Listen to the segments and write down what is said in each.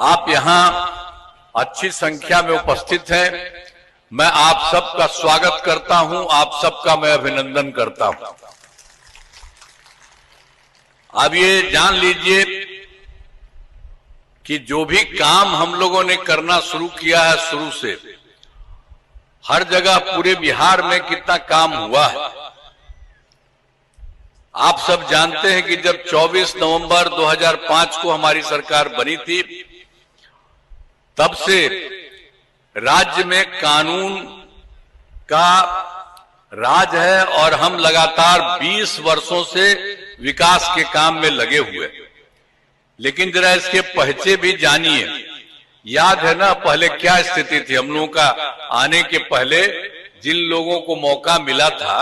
आप यहाँ अच्छी संख्या में उपस्थित हैं। मैं आप सबका स्वागत करता हूं, आप सबका मैं अभिनंदन करता हूं। अब ये जान लीजिए कि जो भी काम हम लोगों ने करना शुरू किया है, शुरू से हर जगह पूरे बिहार में कितना काम हुआ है। आप सब जानते हैं कि जब 24 नवंबर 2005 को हमारी सरकार बनी थी, तब से राज्य में कानून का राज है और हम लगातार 20 वर्षों से विकास के काम में लगे हुए। लेकिन जरा इसके पहचे भी जानिए। याद है ना पहले क्या स्थिति थी? हम लोगों का आने के पहले जिन लोगों को मौका मिला था,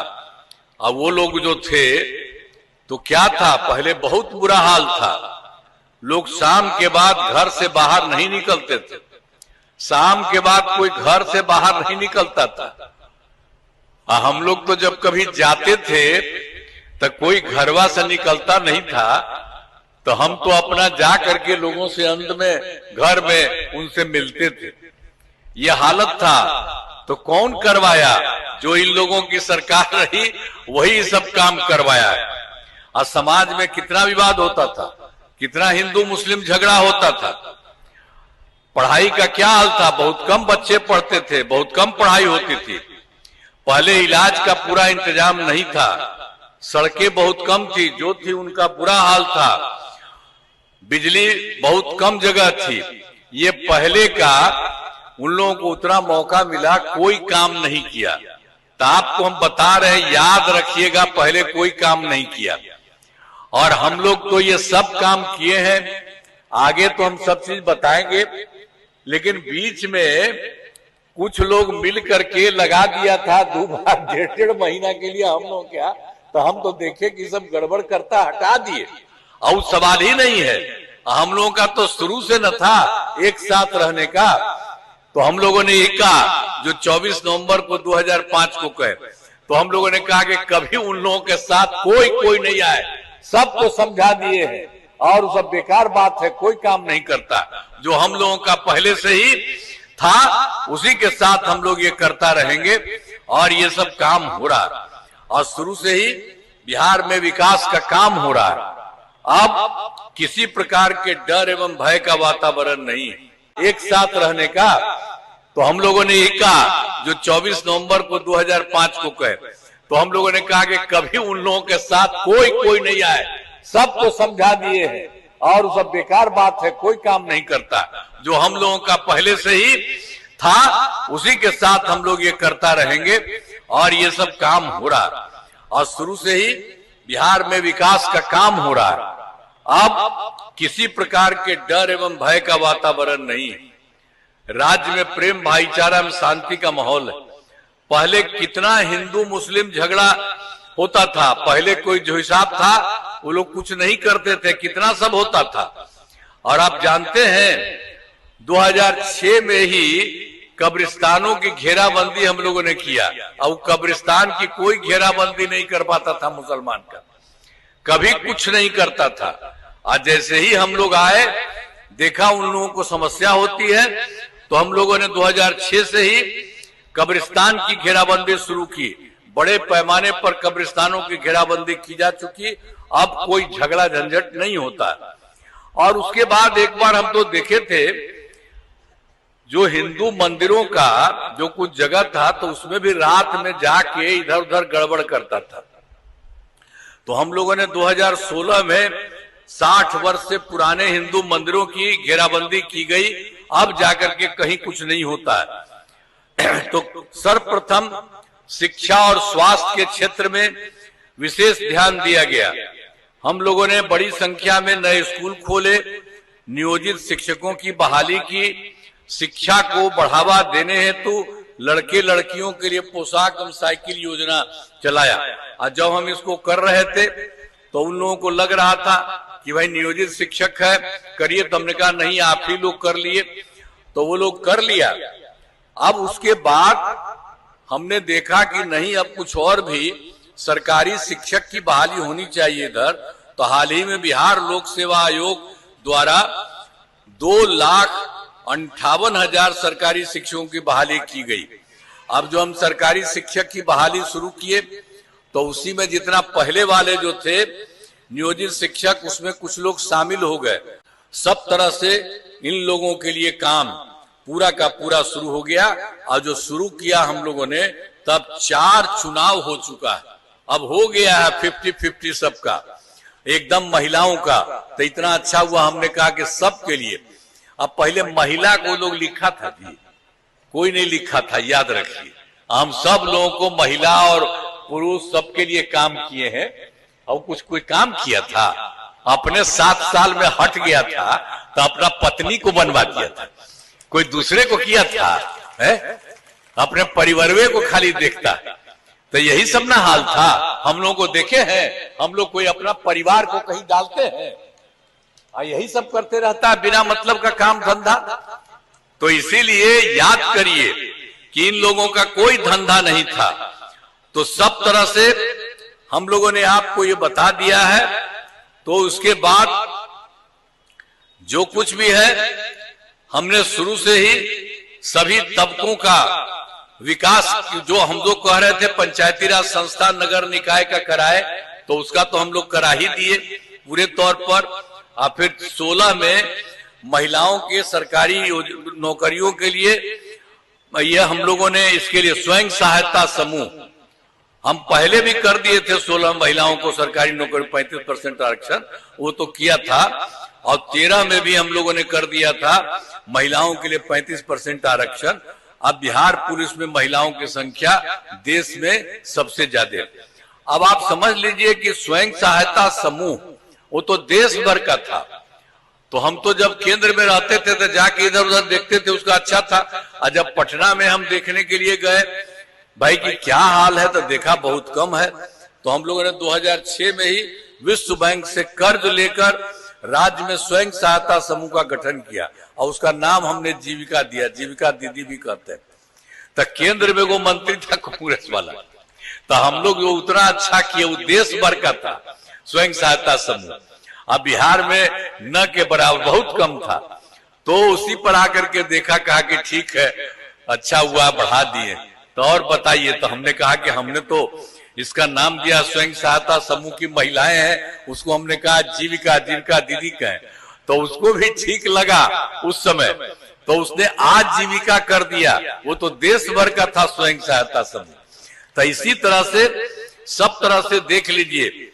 अब वो लोग जो थे तो क्या था, पहले बहुत बुरा हाल था। लोग शाम के बाद घर से बाहर नहीं निकलते थे। शाम के बाद कोई घर से बाहर नहीं निकलता था। हम लोग तो जब कभी जाते थे तो कोई घरवा से निकलता नहीं था, तो हम तो अपना जा करके लोगों से अंत में घर में उनसे मिलते थे। ये हालत था। तो कौन करवाया? जो इन लोगों की सरकार रही वही सब काम करवाया है। और समाज में कितना विवाद होता था, कितना हिंदू मुस्लिम झगड़ा होता था। पढ़ाई का क्या हाल था? बहुत कम बच्चे पढ़ते थे, बहुत कम पढ़ाई होती थी। पहले इलाज का पूरा इंतजाम नहीं था, सड़कें बहुत कम थी, जो थी उनका बुरा हाल था। बिजली बहुत कम जगह थी। ये पहले का उन लोगों को उतना मौका मिला, कोई काम नहीं किया। तो आपको हम बता रहे, याद रखिएगा, पहले कोई काम नहीं किया और हम लोग तो ये सब काम किए हैं। आगे तो हम सब चीज बताएंगे, लेकिन बीच में कुछ लोग मिल करके लगा दिया था 2-1.5 महीना के लिए हम लोग क्या, तो हम तो देखे कि सब गड़बड़ करता, हटा दिए। और सवाल ही नहीं है, हम लोगों का तो शुरू से न था एक साथ रहने का। तो हम लोगों ने ये कहा, जो 24 नवंबर को 2005 को कहे, तो हम लोगों ने कहा कि कभी उन लोगों के साथ कोई नहीं आए। सबको समझा दिए हैं और सब बेकार बात है, कोई काम नहीं करता। जो हम लोगों का पहले से ही था उसी के साथ हम लोग ये करता रहेंगे और ये सब काम हो रहा और शुरू से ही बिहार में विकास का काम हो रहा है। अब किसी प्रकार के डर एवं भय का वातावरण नहीं है, एक साथ रहने का। तो हम लोगों ने ये कहा, जो 24 नवंबर को 2005 को कहे, तो हम लोगों ने कहा कि कभी उन लोगों के साथ कोई नहीं आए। सबको समझा दिए हैं और सब बेकार बात है, कोई काम नहीं करता। जो हम लोगों का पहले से ही था उसी के साथ हम लोग ये करता रहेंगे और ये सब काम हो रहा और शुरू से ही बिहार में विकास का काम हो रहा है। अब किसी प्रकार के डर एवं भय का वातावरण नहीं है। राज्य में प्रेम भाईचारा में शांति का माहौल है। पहले कितना हिंदू मुस्लिम झगड़ा होता था, पहले कोई जो हिसाब था वो लोग कुछ नहीं करते थे, कितना सब होता था। और आप जानते हैं 2006 में ही कब्रिस्तानों की घेराबंदी हम लोगों ने किया और कब्रिस्तान की कोई घेराबंदी नहीं कर पाता था मुसलमान का, कभी कुछ नहीं करता था। और जैसे ही हम लोग आए, देखा उन लोगों को समस्या होती है, तो हम लोगों ने 2006 से ही कब्रिस्तान की घेराबंदी शुरू की। बड़े पैमाने पर कब्रिस्तानों की घेराबंदी की जा चुकी। अब कोई झगड़ा झंझट नहीं होता। और उसके बाद एक बार हम तो देखे थे, जो हिंदू मंदिरों का जो कुछ जगह था, तो उसमें भी रात में जाके इधर उधर गड़बड़ करता था। तो हम लोगों ने 2016 में 60 वर्ष से पुराने हिंदू मंदिरों की घेराबंदी की गई। अब जाकर के कहीं कुछ नहीं होता है। तो सर्वप्रथम शिक्षा और स्वास्थ्य के क्षेत्र में विशेष ध्यान दिया गया। हम लोगों ने बड़ी संख्या में नए स्कूल खोले, नियोजित शिक्षकों की बहाली की, शिक्षा को बढ़ावा देने हेतु लड़के लड़कियों के लिए पोशाक एवं साइकिल योजना चलाया। और जब हम इसको कर रहे थे तो उन लोगों को लग रहा था कि भाई नियोजित शिक्षक है, करिए। तो हमने कहा नहीं, आप ही लोग कर लिए। तो वो लोग कर लिया। अब उसके बाद हमने देखा कि नहीं, अब कुछ और भी सरकारी शिक्षक की बहाली होनी चाहिए इधर। तो हाल ही में बिहार लोक सेवा आयोग द्वारा 2,58,000 सरकारी शिक्षकों की बहाली की गई। अब जो हम सरकारी शिक्षक की बहाली शुरू किए तो उसी में जितना पहले वाले जो थे नियोजित शिक्षक, उसमें कुछ लोग शामिल हो गए। सब तरह से इन लोगों के लिए काम पूरा का पूरा शुरू हो गया। और जो शुरू किया हम लोगों ने, तब 4 चुनाव हो चुका है। अब हो गया है 50-50 सबका, एकदम महिलाओं का। तो इतना अच्छा हुआ, हमने कहा कि सबके लिए। अब पहले महिला को लोग लिखा था जी, कोई नहीं लिखा था, याद रखिए। हम सब लोगों को महिला और पुरुष सबके लिए काम किए हैं। और कुछ कोई काम किया था, अपने 7 साल में हट गया था तो अपना पत्नी को बनवा दिया था, कोई दूसरे को किया था है? अपने परिवार को खाली देखता है। तो यही सब ना हाल था। हम लोगों को देखे हैं, हम लोग कोई अपना परिवार को कहीं डालते हैं, यही सब करते रहता है बिना मतलब का काम धंधा। तो इसीलिए याद करिए कि इन लोगों का कोई धंधा नहीं था। तो सब तरह से हम लोगों ने आपको ये बता दिया है। तो उसके बाद जो कुछ भी है, हमने शुरू से ही सभी तबकों का विकास, जो हम लोग कह रहे थे पंचायती राज संस्था नगर निकाय का कराए, तो उसका तो हम लोग करा ही दिए पूरे तौर पर। और फिर 16 में महिलाओं के सरकारी नौकरियों के लिए ये हम लोगों ने इसके लिए स्वयं सहायता समूह हम पहले भी कर दिए थे। 16 महिलाओं को सरकारी नौकरी 35% आरक्षण, वो तो किया था। और 13 में भी हम लोगों ने कर दिया था महिलाओं के लिए 35% आरक्षण। अब बिहार पुलिस में महिलाओं की संख्या देश में सबसे ज्यादा। अब आप समझ लीजिए कि स्वयं सहायता समूह वो तो देश भर का था। तो हम तो जब केंद्र में रहते थे तो जाके इधर उधर देखते थे, उसका अच्छा था। और जब पटना में हम देखने के लिए गए भाई कि क्या हाल है, तो देखा बहुत कम है। तो हम लोगों ने 2006 में ही विश्व बैंक से कर्ज लेकर राज्य में स्वयं सहायता समूह का गठन किया और उसका नाम हमने जीविका दिया, जीविका दीदी भी कहते हैं। तो केंद्र में वो मंत्री था कांग्रेस वाला, तो हम लोग वो उतना अच्छा किए, वो देश भर का था स्वयं सहायता समूह। अब बिहार में न के बराबर बहुत कम था। तो उसी पर आकर के देखा, कहा कि ठीक है, अच्छा हुआ बढ़ा दिए। तो और बताइए, तो हमने कहा कि हमने तो इसका नाम दिया स्वयं सहायता समूह की महिलाएं हैं, उसको हमने कहा जीविका जीविका दीदी कहें। तो उसको भी ठीक लगा उस समय, तो उसने आज जीविका कर दिया। वो तो देश भर का था स्वयं सहायता समूह। तो इसी तरह से सब तरह से देख लीजिए।